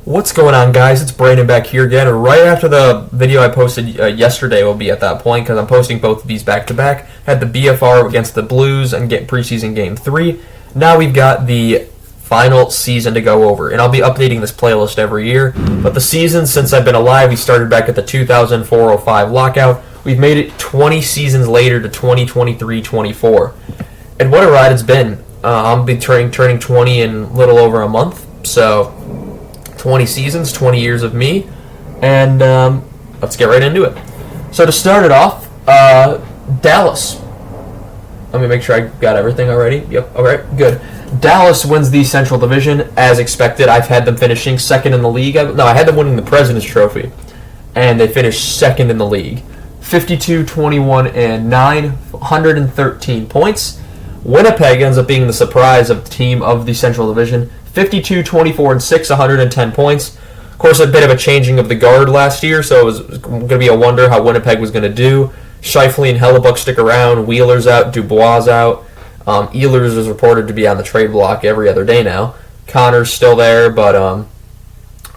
What's going on, guys? It's Brandon back here again. Right after the video I posted yesterday will be at that point because I'm posting both of these back-to-back. Had the BFR against the Blues and get preseason Game 3. Now we've got the final season to go over, and I'll be updating this playlist every year. But the season, since I've been alive, we started back at the 2004-05 lockout. We've made it 20 seasons later to 2023-24. And what a ride it's been. I'll be turning 20 in a little over a month, so 20 seasons, 20 years of me, and let's get right into it. So to start it off, Dallas. Let me make sure I got everything already. Yep, all right, good. Dallas wins the Central Division, as expected. I've had them finishing second in the league. I had them winning the President's Trophy, and they finished second in the league. 52-21-9, 113 points. Winnipeg ends up being the surprise of the team of the Central Division. 52-24-6, 110 points. Of course, a bit of a changing of the guard last year, so it was going to be a wonder how Winnipeg was going to do. Scheifele and Hellebuck stick around. Wheeler's out. Dubois out. Ehlers is reported to be on the trade block every other day now. Connor's still there, but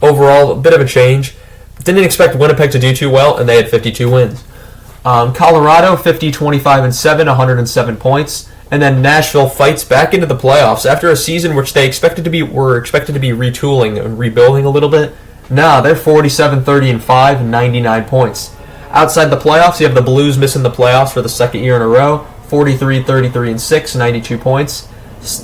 overall, a bit of a change. Didn't expect Winnipeg to do too well, and they had 52 wins. Colorado, 50-25-7, 107 points. And then Nashville fights back into the playoffs after a season which they were expected to be retooling and rebuilding a little bit. Nah, they're 47-30-5, 99 points. Outside the playoffs, you have the Blues missing the playoffs for the second year in a row. 43-33-6, 92 points.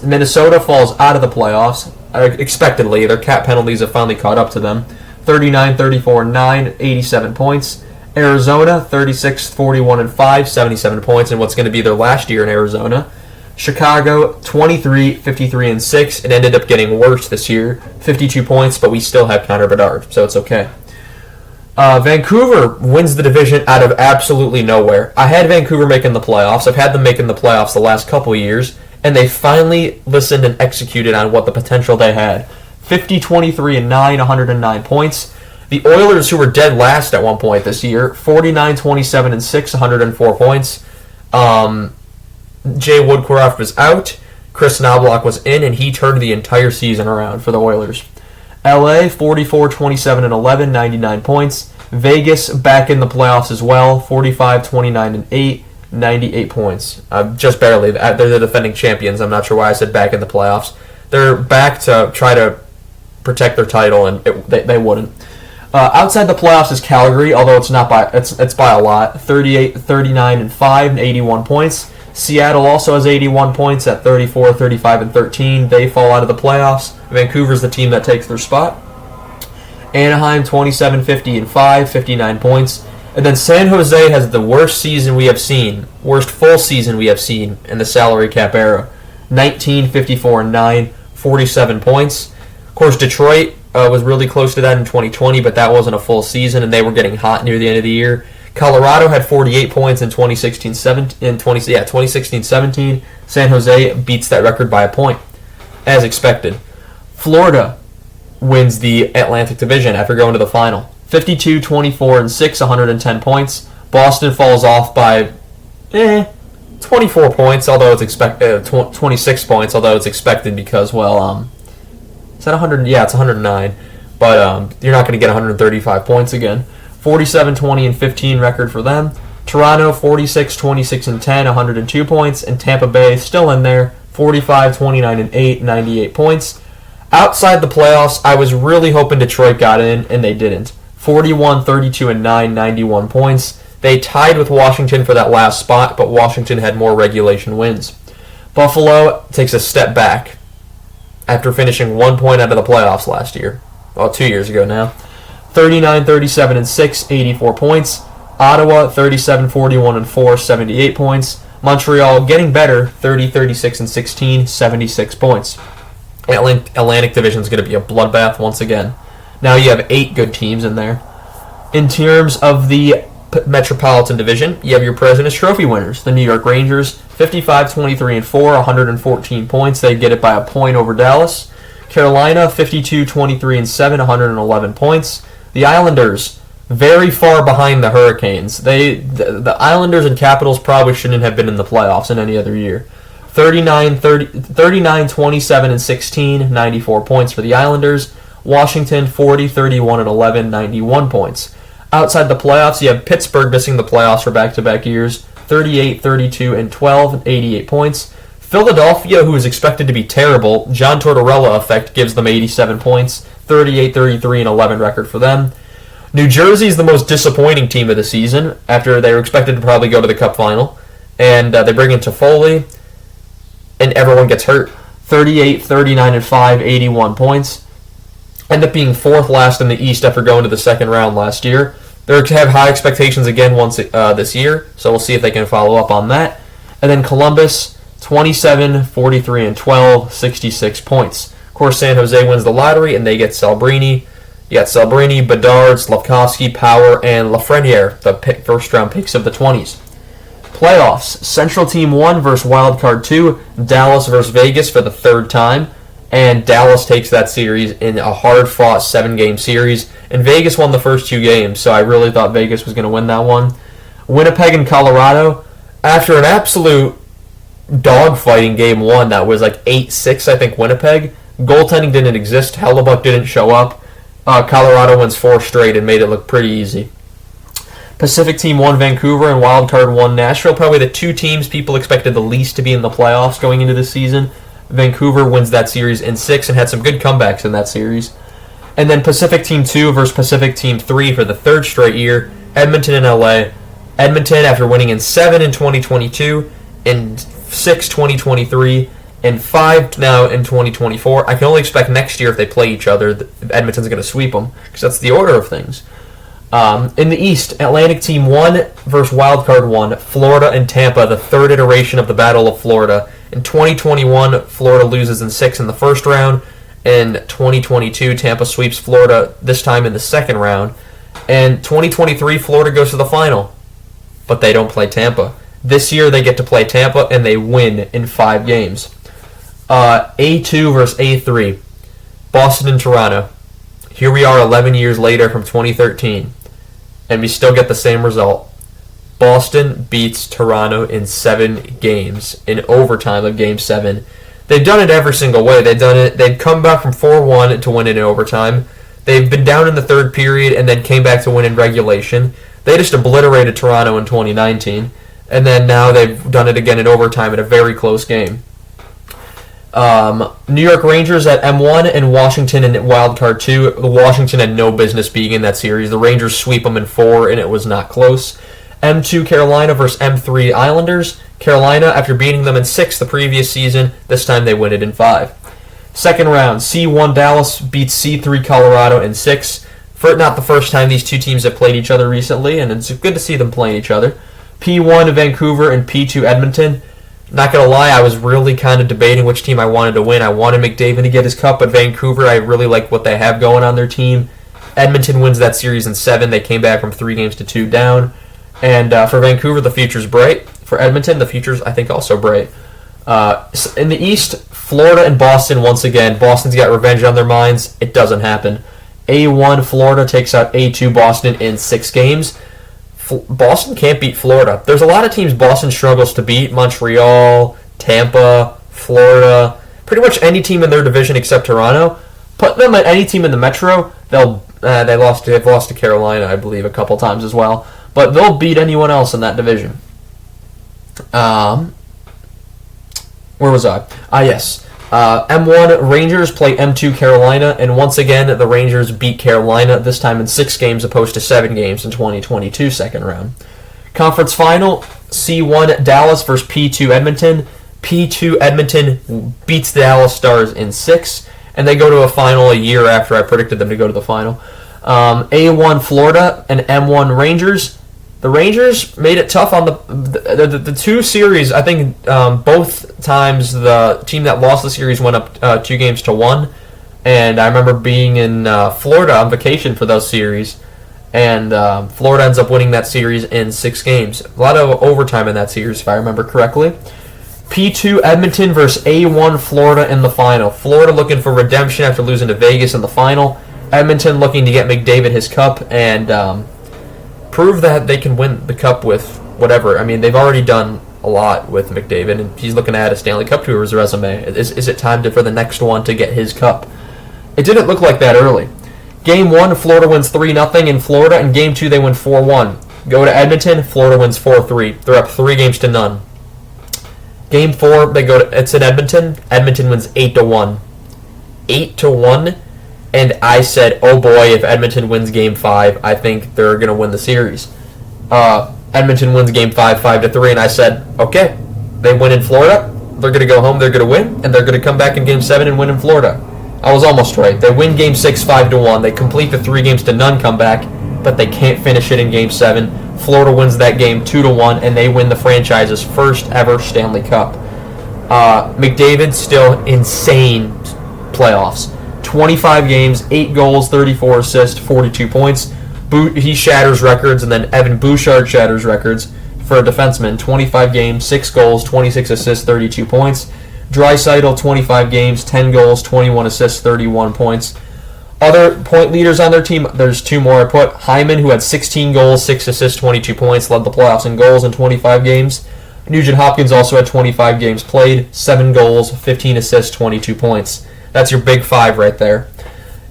Minnesota falls out of the playoffs. Expectedly, their cap penalties have finally caught up to them. 39-34-9, 87 points. Arizona, 36-41-5, 77 points in what's going to be their last year in Arizona. Chicago, 23-53-6. It ended up getting worse this year. 52 points, but we still have Connor Bedard, so it's okay. Vancouver wins the division out of absolutely nowhere. I had Vancouver making the playoffs. I've had them making the playoffs the last couple of years, and they finally listened and executed on what the potential they had. 50-23-9, 109 points. The Oilers, who were dead last at one point this year, 49-27-6, 104 points. Jay Woodcroft was out. Chris Knobloch was in, and he turned the entire season around for the Oilers. LA, 44-27-11, 99 points. Vegas, back in the playoffs as well, 45-29-8, 98 points. Just barely. They're the defending champions. I'm not sure why I said back in the playoffs. They're back to try to protect their title, and they wouldn't. Outside the playoffs is Calgary, although it's by a lot. 38-39-5, 81 points. Seattle also has 81 points at 34-35-13. They fall out of the playoffs. Vancouver's the team that takes their spot. Anaheim, 27-50-5, 59 points. And then San Jose has the worst full season we have seen in the salary cap era. 19-54-9, 47 points. Of course, Detroit was really close to that in 2020, but that wasn't a full season, and they were getting hot near the end of the year. Colorado had 48 points in 2016-17. San Jose beats that record by a point, as expected. Florida wins the Atlantic Division after going to the final. 52-24-6, 110 points. Boston falls off by 24 points, although it's 26 points, although it's expected because, is that 100? Yeah, it's 109. But you're not going to get 135 points again. 47-20-15 record for them. Toronto, 46-26-10, 102 points. And Tampa Bay, still in there, 45-29-8, 98 points. Outside the playoffs, I was really hoping Detroit got in, and they didn't. 41-32-9, 91 points. They tied with Washington for that last spot, but Washington had more regulation wins. Buffalo takes a step back after finishing 1 point out of the playoffs last year. 2 years ago now. 39-37-6, 84 points. Ottawa, 37-41-4, 78 points. Montreal, getting better, 30-36-16, 76 points. Atlantic Division is going to be a bloodbath once again. Now you have 8 good teams in there. In terms of the Metropolitan Division, you have your President's Trophy winners, the New York Rangers, 55-23-4, 114 points. They get it by a point over Dallas. Carolina, 52-23-7, 111 points. The Islanders, very far behind the Hurricanes. The Islanders and Capitals probably shouldn't have been in the playoffs in any other year. 39-27-16, 94 points for the Islanders. Washington 40, 31, and 11, 91 points. Outside the playoffs, you have Pittsburgh missing the playoffs for back-to-back years, 38, 32, and 12, 88 points. Philadelphia, who is expected to be terrible, John Tortorella effect gives them 87 points, 38, 33, and 11 record for them. New Jersey is the most disappointing team of the season after they were expected to probably go to the Cup final. And they bring in Toffoli, and everyone gets hurt. 38, 39, and 5, 81 points. End up being fourth last in the East after going to the second round last year. They have high expectations again this year, so we'll see if they can follow up on that. And then Columbus, 27, 43, and 12, 66 points. Of course, San Jose wins the lottery, and they get Celebrini. You got Celebrini, Bedard, Slavkovsky, Power, and Lafreniere, the first-round picks of the 20s. Playoffs, Central Team 1 versus Wild Card 2, Dallas versus Vegas for the third time, and Dallas takes that series in a hard-fought 7-game series, and Vegas won the first 2 games, so I really thought Vegas was going to win that one. Winnipeg and Colorado, after an absolute dogfighting Game 1 that was like 8-6, I think, Winnipeg, goaltending didn't exist, Hellebuck didn't show up, Colorado wins 4 straight and made it look pretty easy. Pacific Team 1 Vancouver and Wild Card 1 Nashville, probably the 2 teams people expected the least to be in the playoffs going into this season. Vancouver wins that series in 6 and had some good comebacks in that series. And then Pacific Team 2 versus Pacific Team 3 for the 3rd straight year, Edmonton and LA. Edmonton, after winning in 7 in 2022, in 6 2023, and 5 now in 2024. I can only expect next year if they play each other, Edmonton's going to sweep them, because that's the order of things. In the East, Atlantic Team 1 versus Wild Card 1, Florida and Tampa, the 3rd iteration of the Battle of Florida. In 2021, Florida loses in 6 in the first round. In 2022, Tampa sweeps Florida, this time in the second round. And 2023, Florida goes to the final, but they don't play Tampa. This year, they get to play Tampa, and they win in 5 games. A2 versus A3, Boston and Toronto. Here we are 11 years later from 2013, and we still get the same result. Boston beats Toronto in 7 games, in overtime of Game 7. They've done it every single way. They've come back from 4-1 to win it in overtime. They've been down in the 3rd period and then came back to win in regulation. They just obliterated Toronto in 2019, and then now they've done it again in overtime in a very close game. New York Rangers at M1 and Washington in Wild Card 2. The Washington had no business being in that series. The Rangers sweep them in 4, and it was not close. M2 Carolina versus M3 Islanders. Carolina, after beating them in 6 the previous season, this time they win it in 5. Second round, C1 Dallas beats C3 Colorado in 6. Not the first time these 2 teams have played each other recently, and it's good to see them playing each other. P1 Vancouver and P2 Edmonton. Not going to lie, I was really kind of debating which team I wanted to win. I wanted McDavid to get his cup, but Vancouver, I really like what they have going on their team. Edmonton wins that series in 7. They came back from 3 games to 2 down. And for Vancouver, the future's bright. For Edmonton, the future's, I think, also bright. In the East, Florida and Boston once again. Boston's got revenge on their minds. It doesn't happen. A1 Florida takes out A2 Boston in 6 games. Boston can't beat Florida. There's a lot of teams Boston struggles to beat. Montreal, Tampa, Florida. Pretty much any team in their division except Toronto. Put them at any team in the Metro, they've lost to Carolina, I believe, a couple times as well. But they'll beat anyone else in that division. Where was I? Yes. M1 Rangers play M2 Carolina, and once again the Rangers beat Carolina, this time in 6 games opposed to 7 games in 2022 second round. Conference final, C1 Dallas versus P2 Edmonton. P2 Edmonton beats the Dallas Stars in 6, and they go to a final a year after I predicted them to go to the final. A1 Florida and M1 Rangers. The Rangers made it tough on the 2 series. I think both times the team that lost the series went up 2 games to 1. And I remember being in Florida on vacation for those series. And Florida ends up winning that series in 6 games. A lot of overtime in that series, if I remember correctly. P2 Edmonton versus A1 Florida in the final. Florida looking for redemption after losing to Vegas in the final. Edmonton looking to get McDavid his cup and prove that they can win the cup with whatever. I mean, they've already done a lot with McDavid, and he's looking to add a Stanley Cup to his resume. Is it time for the next one to get his cup? It didn't look like that early. Game 1, Florida wins 3-0 in Florida. In Game 2, they win 4-1. Go to Edmonton, Florida wins 4-3. They're up 3-0. Game 4, it's in Edmonton. Edmonton wins 8-1. 8-1. And I said, oh boy, if Edmonton wins Game 5, I think they're going to win the series. Edmonton wins Game 5, 5-3, and I said, okay, they win in Florida, they're going to go home, they're going to win, and they're going to come back in Game 7 and win in Florida. I was almost right. They win Game 6, 5-1. They complete the 3-0 comeback, but they can't finish it in Game 7. Florida wins that game 2-1, and they win the franchise's first ever Stanley Cup. McDavid, still insane playoffs. 25 games, 8 goals, 34 assists, 42 points. He shatters records, and then Evan Bouchard shatters records for a defenseman. 25 games, 6 goals, 26 assists, 32 points. Draisaitl, 25 games, 10 goals, 21 assists, 31 points. Other point leaders on their team, there's 2 more I put. Hyman, who had 16 goals, 6 assists, 22 points, led the playoffs in goals in 25 games. Nugent Hopkins also had 25 games played, 7 goals, 15 assists, 22 points. That's your big 5 right there.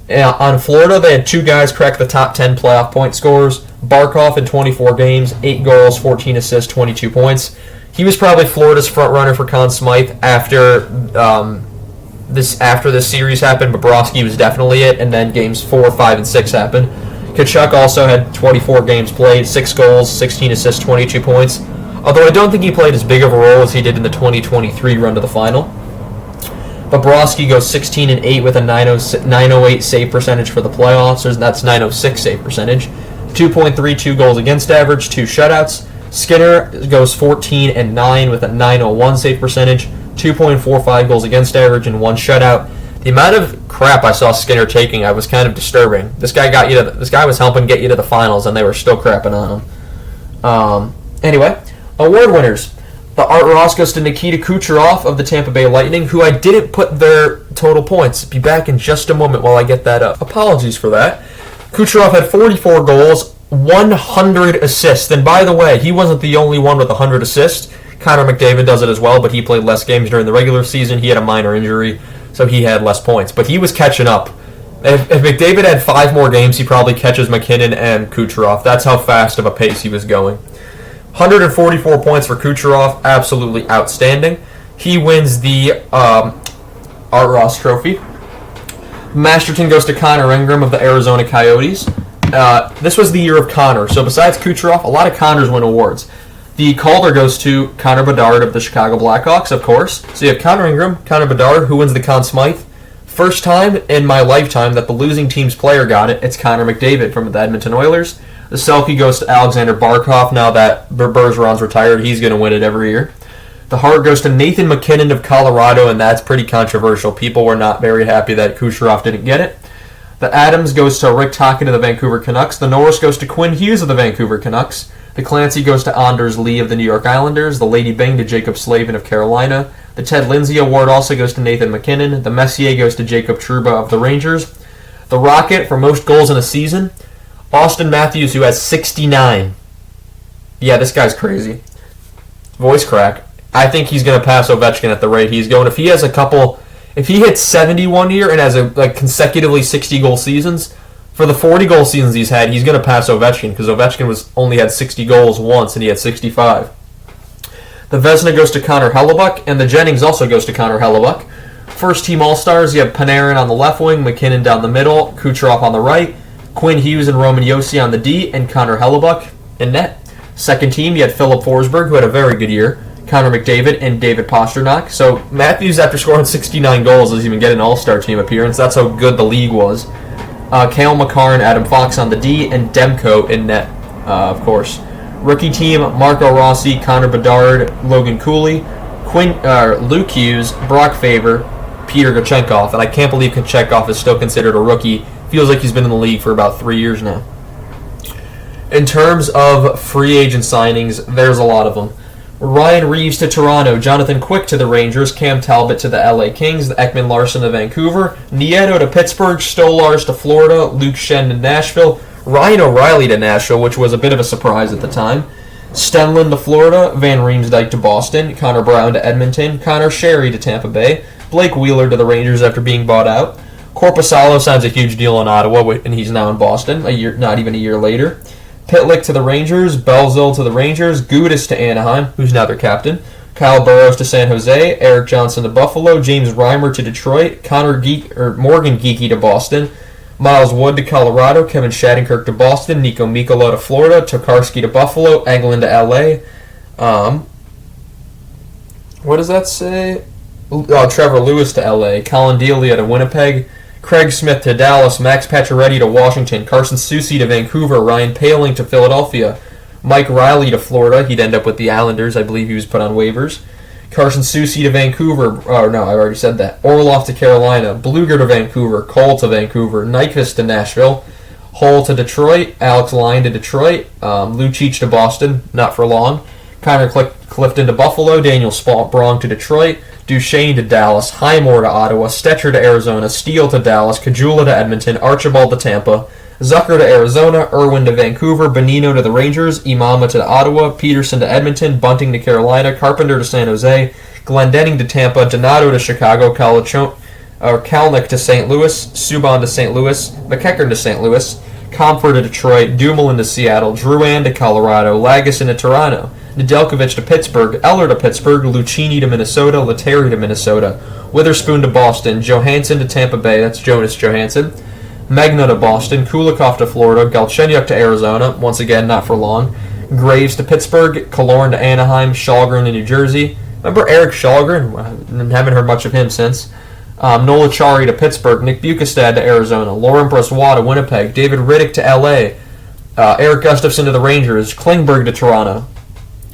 On Florida, they had 2 guys crack the top 10 playoff point scorers. Barkov in 24 games, 8 goals, 14 assists, 22 points. He was probably Florida's front runner for Conn Smythe after this series happened. Bobrovsky was definitely it, and then games 4, 5, and 6 happened. Tkachuk also had 24 games played, 6 goals, 16 assists, 22 points. Although I don't think he played as big of a role as he did in the 2023 run to the final. Bobrovsky goes 16-8 with a 908 save percentage for the playoffs. That's 906 save percentage. 2.32 goals against average, 2 shutouts. Skinner goes 14-9 with a 901 save percentage, 2.45 goals against average, and 1 shutout. The amount of crap I saw Skinner taking, I was kind of disturbing. This guy was helping get you to the finals, and they were still crapping on him. Anyway, award winners. The Art Ross goes to Nikita Kucherov of the Tampa Bay Lightning, who I didn't put their total points. Be back in just a moment while I get that up. Apologies for that. Kucherov had 44 goals, 100 assists. And by the way, he wasn't the only one with 100 assists. Connor McDavid does it as well, but he played less games during the regular season. He had a minor injury, so he had less points. But he was catching up. If McDavid had 5 more games, he probably catches McKinnon and Kucherov. That's how fast of a pace he was going. 144 points for Kucherov, absolutely outstanding. He wins the Art Ross Trophy. Masterton goes to Connor Ingram of the Arizona Coyotes. This was the year of Connor, so besides Kucherov, a lot of Connors win awards. The Calder goes to Connor Bedard of the Chicago Blackhawks, of course. So you have Connor Ingram, Connor Bedard, who wins the Conn Smythe. First time in my lifetime that the losing team's player got it, it's Connor McDavid from the Edmonton Oilers. The Selke goes to Alexander Barkov. Now that Bergeron's retired, he's going to win it every year. The Hart goes to Nathan McKinnon of Colorado, and that's pretty controversial. People were not very happy that Kucherov didn't get it. The Adams goes to Rick Tocchet of the Vancouver Canucks. The Norris goes to Quinn Hughes of the Vancouver Canucks. The Clancy goes to Anders Lee of the New York Islanders. The Lady Byng to Jacob Slavin of Carolina. The Ted Lindsay Award also goes to Nathan McKinnon. The Messier goes to Jacob Trouba of the Rangers. The Rocket for most goals in a season, Austin Matthews, who has 69. Yeah, this guy's crazy. Voice crack. I think he's going to pass Ovechkin at the rate he's going. If he hits 70 one year and has consecutively 60-goal seasons, for the 40-goal seasons he's had, he's going to pass Ovechkin because Ovechkin only had 60 goals once and he had 65. The Vezina goes to Connor Hellebuck, and the Jennings also goes to Connor Hellebuck. First team All-Stars, you have Panarin on the left wing, McKinnon down the middle, Kucherov on the right, Quinn Hughes and Roman Josi on the D, and Connor Hellebuck in net. Second team, you had Philip Forsberg, who had a very good year, Connor McDavid, and David Pastrnak. So Matthews, after scoring 69 goals, doesn't even get an All-Star team appearance. That's how good the league was. Cale Makar and Adam Fox on the D, and Demko in net, of course. Rookie team, Marco Rossi, Connor Bedard, Logan Cooley, Luke Hughes, Brock Faber, Peter Kochenkov. And I can't believe Kochenkov is still considered a rookie. Feels like he's been in the league for about 3 years now. In terms of free agent signings, there's a lot of them. Ryan Reeves to Toronto, Jonathan Quick to the Rangers, Cam Talbot to the LA Kings, the Ekman Larson to Vancouver, Nieto to Pittsburgh, Stolars to Florida, Luke Shen to Nashville, Ryan O'Reilly to Nashville, which was a bit of a surprise at the time, Stenlund to Florida, Van Riemsdyk to Boston, Connor Brown to Edmonton, Connor Sherry to Tampa Bay, Blake Wheeler to the Rangers after being bought out, Korpisalo signs a huge deal in Ottawa, and he's now in Boston, not even a year later. Pitlick to the Rangers, Belzil to the Rangers, Gudas to Anaheim, who's now their captain, Kyle Burrows to San Jose, Eric Johnson to Buffalo, James Reimer to Detroit, Morgan Geekie to Boston, Miles Wood to Colorado, Kevin Shattenkirk to Boston, Nico Mikkola to Florida, Tokarski to Buffalo, Engelland to LA. What does that say? Trevor Lewis to LA, Colin Delia to Winnipeg, Craig Smith to Dallas, Max Pacioretty to Washington, Carson Soucy to Vancouver, Ryan Poehling to Philadelphia, Mike Riley to Florida. He'd end up with the Islanders. I believe he was put on waivers. Carson Soucy to Vancouver. Oh, no, I already said that. Orlov to Carolina, Bluger to Vancouver, Cole to Vancouver, Nyquist to Nashville, Hull to Detroit, Alex Lyon to Detroit, Lucic to Boston, not for long, Connor Clifton to Buffalo, Daniel Sprong to Detroit, Duchesne to Dallas, Highmore to Ottawa, Stetcher to Arizona, Steele to Dallas, Caggiula to Edmonton, Archibald to Tampa, Zucker to Arizona, Irwin to Vancouver, Bonino to the Rangers, Imama to Ottawa, Peterson to Edmonton, Bunting to Carolina, Carpenter to San Jose, Glendening to Tampa, Donato to Chicago, Kalnick to St. Louis, Subban to St. Louis, McEachern to St. Louis, Comfort to Detroit, Dumoulin to Seattle, Drouin to Colorado, Lagesson to Toronto, Nedeljkovic to Pittsburgh, Eller to Pittsburgh, Lucchini to Minnesota, Lettieri to Minnesota, Witherspoon to Boston, Johansson to Tampa Bay, that's Jonas Johansson, Magna to Boston, Kulikov to Florida, Galchenyuk to Arizona, once again not for long, Graves to Pittsburgh, Killorn to Anaheim, Shalgren to New Jersey. Remember Eric Shalgren? I haven't heard much of him since. Nola Chari to Pittsburgh, Nick Bukestad to Arizona, Laurent Brossoit to Winnipeg, David Riddick to LA, Eric Gustafson to the Rangers, Klingberg to Toronto.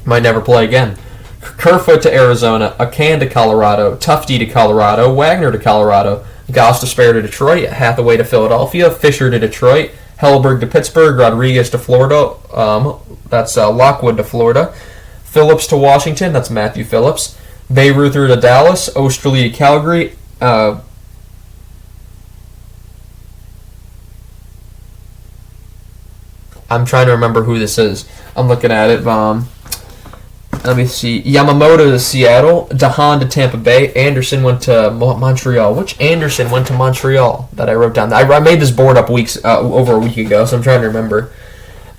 Might never play again. Kerfoot to Arizona, Akan to Colorado, Tufte to Colorado, Wagner to Colorado, Gostisbehere to Detroit, Hathaway to Philadelphia, Fisher to Detroit, Hellberg to Pittsburgh, Rodriguez to Florida, that's Lockwood to Florida, Phillips to Washington, that's Matthew Phillips, Bayreuther to Dallas, Osterley to Calgary, I'm trying to remember who this is. I'm looking at it. Let me see. Yamamoto to Seattle, DeHaan to Tampa Bay, Anderson went to Montreal. Which Anderson went to Montreal that I wrote down? I made this board up over a week ago, so I'm trying to remember.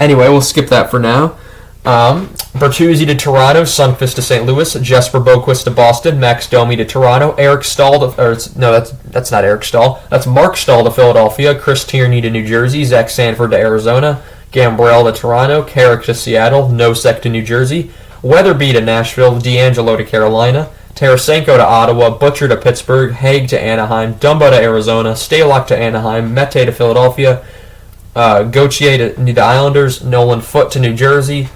Anyway, we'll skip that for now. Bertuzzi to Toronto, Sundqvist to St. Louis, Jesper Boquist to Boston, Max Domi to Toronto, Eric Stahl that's not Eric Stahl. That's Mark Stahl to Philadelphia, Chris Tierney to New Jersey, Zach Sanford to Arizona, Gambrell to Toronto, Carrick to Seattle, Nosek to New Jersey, Weatherby to Nashville, D'Angelo to Carolina, Tarasenko to Ottawa, Butcher to Pittsburgh, Haig to Anaheim, Dumba to Arizona, Stalock to Anaheim, Mete to Philadelphia, Gauthier to the Islanders, Nolan Foote to New Jersey,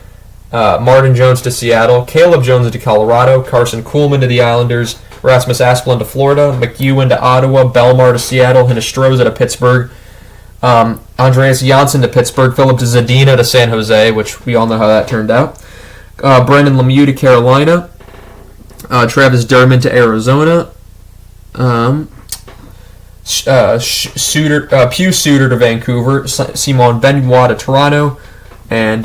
Martin Jones to Seattle, Caleb Jones to Colorado, Carson Kuhlman to the Islanders, Rasmus Asplund to Florida, McEwen to Ottawa, Belmar to Seattle, Hinostroza to Pittsburgh, Andreas Janssen to Pittsburgh, Philip Zadina to San Jose, which we all know how that turned out, Brendan Lemieux to Carolina, Travis Dermott to Arizona, Pius Suter to Vancouver, Simon Benoit to Toronto, and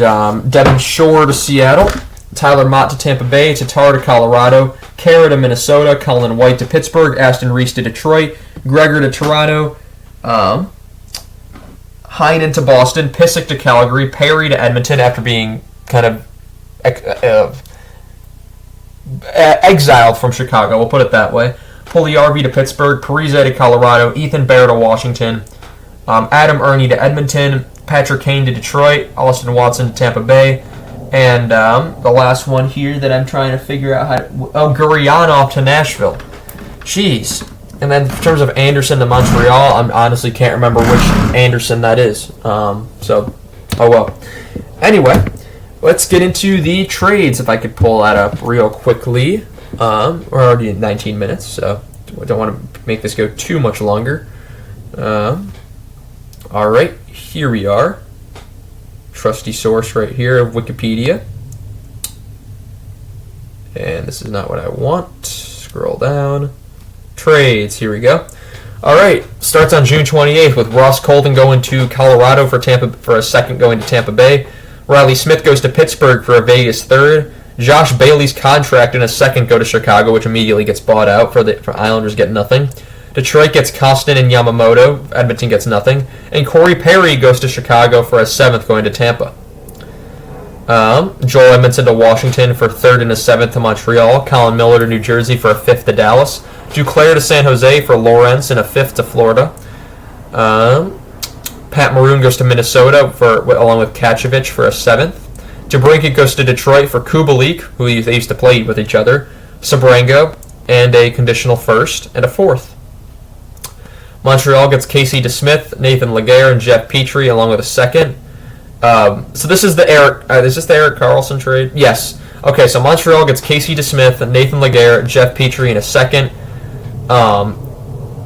Devin Shore to Seattle, Tyler Mott to Tampa Bay, Tatar to Colorado, Kara to Minnesota, Colin White to Pittsburgh, Aston Reese to Detroit, Gregor to Toronto, Heinen to Boston, Pissick to Calgary, Perry to Edmonton after being kind of exiled from Chicago, we'll put it that way, Puljujarvi to Pittsburgh, Parise to Colorado, Ethan Bear to Washington, Adam Ernie to Edmonton, Patrick Kane to Detroit, Austin Watson to Tampa Bay, and the last one here that I'm trying to figure out Gurianov to Nashville. Jeez. And then in terms of Anderson to Montreal, I honestly can't remember which Anderson that is. Oh well. Anyway, let's get into the trades, if I could pull that up real quickly. We're already at 19 minutes, so I don't want to make this go too much longer. Alright, here we are. Trusty source right here of Wikipedia. And this is not what I want. Scroll down. Trades, here we go. Alright, starts on June 28th with Ross Colton going to Colorado for a second going to Tampa Bay. Riley Smith goes to Pittsburgh for a Vegas third. Josh Bailey's contract and a second go to Chicago, which immediately gets bought out for Islanders get nothing. Detroit gets Costin and Yamamoto. Edmonton gets nothing. And Corey Perry goes to Chicago for a 7th, going to Tampa. Joel Edmondson to Washington for 3rd and a 7th to Montreal. Colin Miller to New Jersey for a 5th to Dallas. Duclair to San Jose for Lawrence and a 5th to Florida. Pat Maroon goes to Minnesota along with Kachevich for a 7th. DeBrincat goes to Detroit for Kubalik, who they used to play with each other, Sabrango, and a conditional 1st and a 4th. Montreal gets Casey DeSmith, Nathan Laguerre, and Jeff Petrie along with a 2nd. So this is the Eric. Is this the Erik Karlsson trade? Yes. Okay, so Montreal gets Casey DeSmith, Nathan Laguerre, Jeff Petrie, and a 2nd.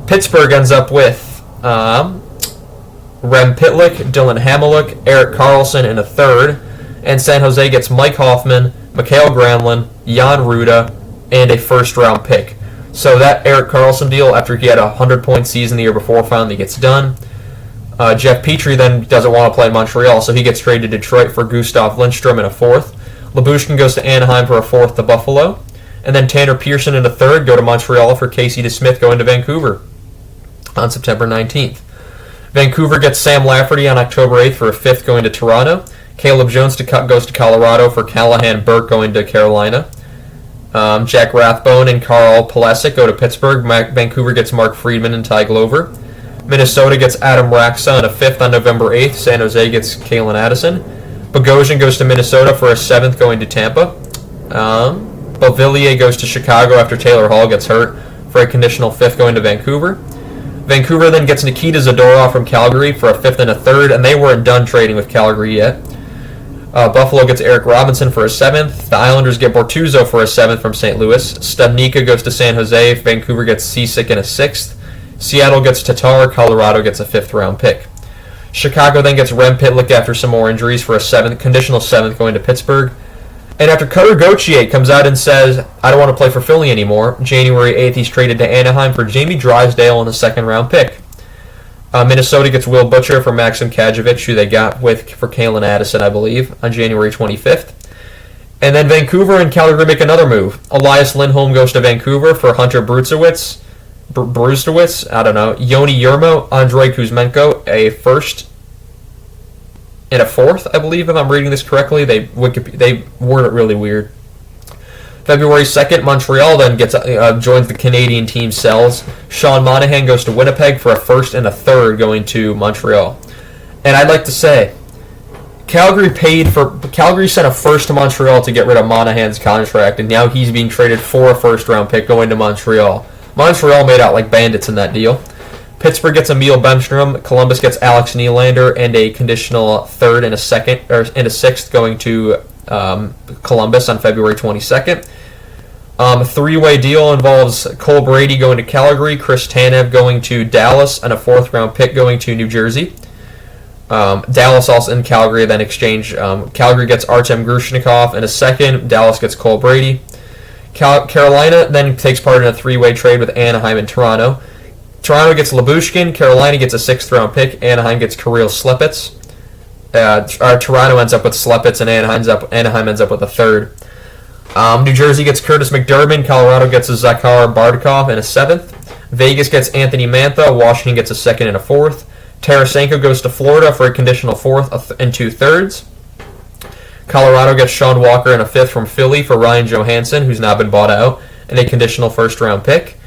Pittsburgh ends up with Rem Pitlick, Dylan Hameliuk, Erik Karlsson, and a 3rd. And San Jose gets Mike Hoffman, Mikael Granlund, Jan Ruda, and a 1st-round pick. So that Erik Karlsson deal, after he had a 100-point season the year before, finally gets done. Jeff Petrie then doesn't want to play in Montreal, so he gets traded to Detroit for Gustav Lindstrom and a 4th. Lyubushkin goes to Anaheim for a 4th to Buffalo. And then Tanner Pearson and a 3rd go to Montreal for Casey DeSmith going to Vancouver on September 19th. Vancouver gets Sam Lafferty on October 8th for a 5th going to Toronto. Caleb Jones goes to Colorado for Callahan Burke going to Carolina. Jack Rathbone and Carl Pulisic go to Pittsburgh. Vancouver gets Mark Friedman and Ty Glover. Minnesota gets Adam Raksa on a 5th on November 8th. San Jose gets Kalen Addison. Bogosian goes to Minnesota for a 7th going to Tampa. Beauvillier goes to Chicago after Taylor Hall gets hurt for a conditional 5th going to Vancouver. Vancouver then gets Nikita Zadorov from Calgary for a 5th and a 3rd, and they weren't done trading with Calgary yet. Buffalo gets Eric Robinson for a 7th. The Islanders get Bortuzzo for a 7th from St. Louis. Studnicka goes to San Jose. Vancouver gets Cisic and a 6th. Seattle gets Tatar. Colorado gets a 5th-round pick. Chicago then gets Rem Pitlick after some more injuries for a conditional 7th going to Pittsburgh. And after Cutter Gauthier comes out and says, I don't want to play for Philly anymore, January 8th he's traded to Anaheim for Jamie Drysdale and a 2nd-round pick. Minnesota gets Will Butcher for Maxim Kachevich, who they got for Kalen Addison, I believe, on January 25th. And then Vancouver and Calgary make another move. Elias Lindholm goes to Vancouver for Hunter Brustewitz, I don't know, Yoni Yermo, Andrei Kuzmenko, a 1st and a 4th, I believe, if I'm reading this correctly. They word it really weird. February 2nd, Montreal then joins the Canadian team cells. Sean Monahan goes to Winnipeg for a 1st and a 3rd going to Montreal. And I'd like to say, Calgary sent a 1st to Montreal to get rid of Monahan's contract, and now he's being traded for a 1st-round pick going to Montreal. Montreal made out like bandits in that deal. Pittsburgh gets Emil Bemstrom. Columbus gets Alex Nylander and a conditional 3rd and a 6th going to Columbus on February 22nd. A 3-way deal involves Cole Brady going to Calgary, Chris Tanev going to Dallas, and a 4th-round pick going to New Jersey. Dallas also in Calgary then exchange. Calgary gets Artem Grushnikov and a 2nd. Dallas gets Cole Brady. Carolina then takes part in a 3-way trade with Anaheim and Toronto. Toronto gets Lyubushkin. Carolina gets a 6th-round pick. Anaheim gets Kirill Slepets. Toronto ends up with Slepets, and Anaheim ends up with a 3rd. New Jersey gets Curtis McDermott. Colorado gets a Zakhar Bardakov and a 7th. Vegas gets Anthony Mantha. Washington gets a 2nd and a 4th. Tarasenko goes to Florida for a conditional 4th and 2 thirds. Colorado gets Sean Walker and a 5th from Philly for Ryan Johansson, who's now been bought out, and a conditional 1st-round pick.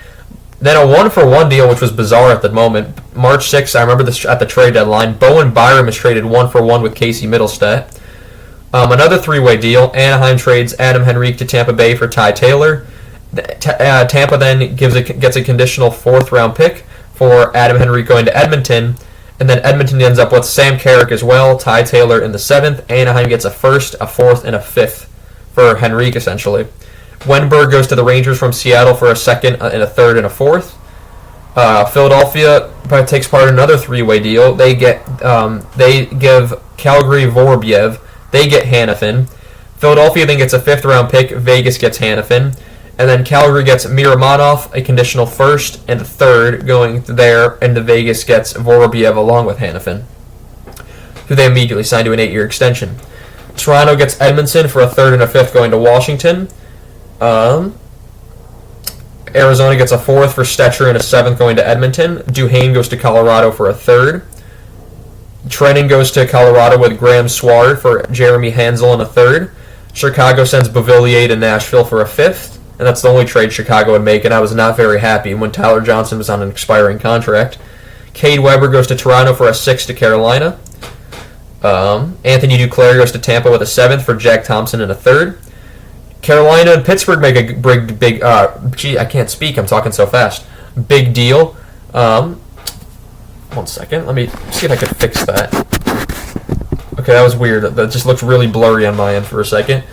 Then a 1-for-1 deal, which was bizarre at the moment. March 6th, I remember this at the trade deadline. Bowen Byram is traded 1-for-1 with Casey Middlestat. Another 3-way deal. Anaheim trades Adam Henrique to Tampa Bay for Ty Taylor. Tampa then gets a conditional 4th-round pick for Adam Henrique going to Edmonton. And then Edmonton ends up with Sam Carrick as well, Ty Taylor in the 7th. Anaheim gets a 1st, a 4th, and a 5th for Henrique, essentially. Wenberg goes to the Rangers from Seattle for a 2nd and a 3rd and a 4th. Philadelphia takes part in another 3-way deal. They give Calgary Vorobyev. They get Hanifin. Philadelphia then gets a 5th-round pick. Vegas gets Hanifin. And then Calgary gets Miramonov, a conditional 1st and a 3rd going there, and the Vegas gets Vorobyev along with Hanifin, who they immediately signed to an 8-year extension. Toronto gets Edmondson for a 3rd and a 5th going to Washington. Arizona gets a 4th for Stetcher and a 7th going to Edmonton. Duhane goes to Colorado for a 3rd. Trenton goes to Colorado with Graham Sward for Jeremy Hansel and a 3rd. Chicago sends Beauvillier to Nashville for a 5th. And that's the only trade Chicago would make, and I was not very happy when Tyler Johnson was on an expiring contract. Cade Weber goes to Toronto for a 6th to Carolina. Anthony Duclair goes to Tampa with a 7th for Jack Thompson and a 3rd. Carolina and Pittsburgh make a big I can't speak, I'm talking so fast. Big deal. 1 second, let me see if I can fix that. Okay, that was weird. That just looked really blurry on my end for a second.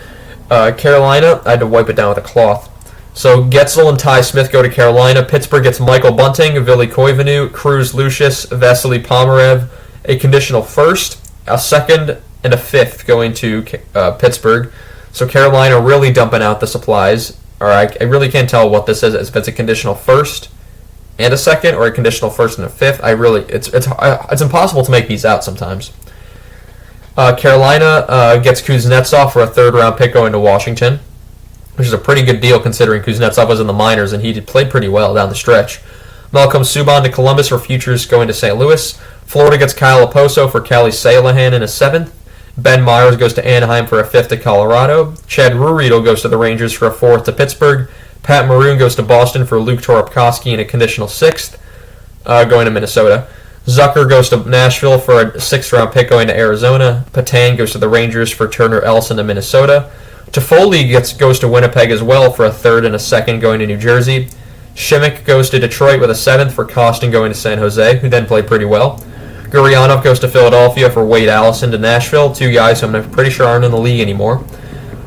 Carolina, I had to wipe it down with a cloth. So Getzel and Ty Smith go to Carolina. Pittsburgh gets Michael Bunting, Ville Koivunu, Cruz Lucius, Vasily Pomerev, a conditional 1st, a 2nd, and a 5th going to Pittsburgh. So Carolina really dumping out the supplies. Or I really can't tell what this is, if it's a conditional 1st and a 2nd, or a conditional 1st and a 5th. It's impossible to make these out sometimes. Carolina gets Kuznetsov for a 3rd-round pick going to Washington, which is a pretty good deal considering Kuznetsov was in the minors and he played pretty well down the stretch. Malcolm Subban to Columbus for futures going to St. Louis. Florida gets Kyle Oposo for Callie Salahan in a 7th. Ben Myers goes to Anaheim for a 5th to Colorado. Chad Ruhwedel goes to the Rangers for a 4th to Pittsburgh. Pat Maroon goes to Boston for Luke Toropkowski in a conditional 6th going to Minnesota. Zucker goes to Nashville for a 6th-round pick going to Arizona. Patan goes to the Rangers for Turner Elson to Minnesota. Toffoli goes to Winnipeg as well for a 3rd and a 2nd going to New Jersey. Shimmick goes to Detroit with a 7th for Costin going to San Jose, who then played pretty well. Gurianov goes to Philadelphia for Wade Allison to Nashville, 2 guys who I'm pretty sure aren't in the league anymore.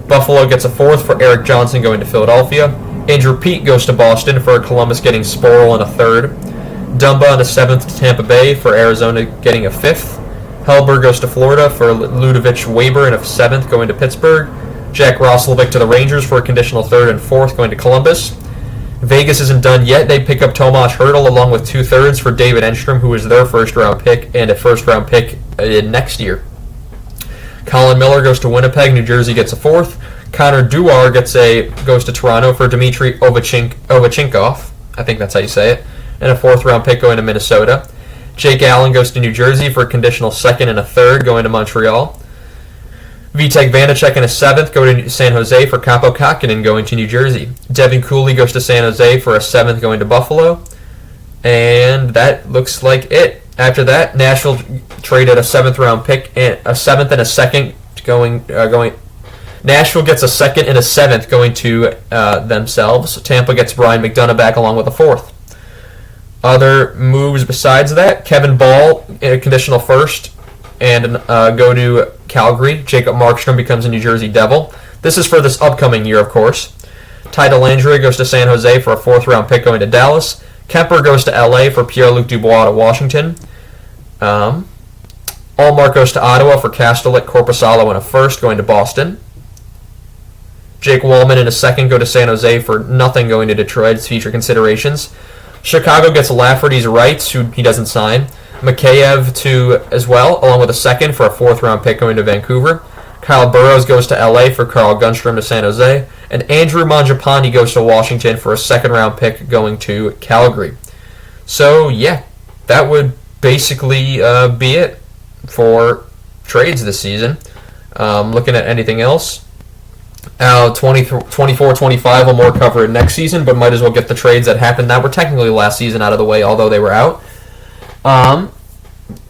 Buffalo gets a 4th for Eric Johnson going to Philadelphia. Andrew Peet goes to Boston for Columbus getting Sporl and a 3rd. Dumba and a 7th to Tampa Bay for Arizona getting a 5th. Hellberg goes to Florida for Ludovic Weber and a 7th going to Pittsburgh. Jack Roslovic to the Rangers for a conditional 3rd and 4th going to Columbus. Vegas isn't done yet. They pick up Tomas Hertl along with 2 thirds for David Enstrom, who is their 1st-round pick, and a 1st-round pick next year. Colin Miller goes to Winnipeg. New Jersey gets a 4th. Connor Dewar goes to Toronto for Dmitry Ovachinkov. I think that's how you say it. And a 4th-round pick going to Minnesota. Jake Allen goes to New Jersey for a conditional 2nd and a 3rd going to Montreal. Vitek Vanacek in a 7th go to San Jose for Kaapo Kakinen going to New Jersey. Devin Cooley goes to San Jose for a 7th going to Buffalo. And that looks like it. After that, Nashville traded a 7th-round pick and a 7th and a 2nd going. Nashville gets a 2nd and a 7th going to themselves. Tampa gets Brian McDonough back along with a 4th. Other moves besides that, Kevin Ball in a conditional 1st and go to Calgary. Jacob Markstrom becomes a New Jersey Devil. This is for this upcoming year, of course. Ty Dellandrea goes to San Jose for a 4th-round pick going to Dallas. Kemper goes to LA for Pierre-Luc Dubois to Washington. Allmark goes to Ottawa for Castellet, Korpisalo, and a 1st going to Boston. Jake Wallman in a 2nd go to San Jose for nothing going to Detroit. It's future considerations. Chicago gets Lafferty's rights, who he doesn't sign. Mikheyev as well, along with a 2nd for a 4th-round pick going to Vancouver. Kyle Burrows goes to LA for Carl Gunstrom to San Jose. And Andrew Mangiapane goes to Washington for a 2nd-round pick going to Calgary. So, yeah, that would basically be it for trades this season. Looking at anything else, 24-25 will more cover it next season, but might as well get the trades that happened that were technically last season out of the way, although they were out.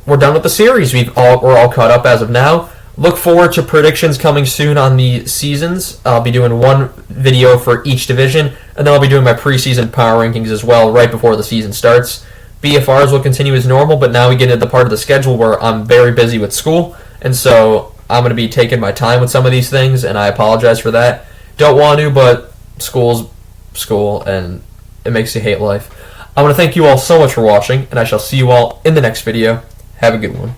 We're done with the series. We're all caught up as of now. Look forward to predictions coming soon on the seasons. I'll be doing one video for each division, and then I'll be doing my preseason power rankings as well right before the season starts. BFRs will continue as normal, but now we get into the part of the schedule where I'm very busy with school, and so I'm going to be taking my time with some of these things, and I apologize for that. Don't want to, but school's school, and it makes you hate life. I want to thank you all so much for watching, and I shall see you all in the next video. Have a good one.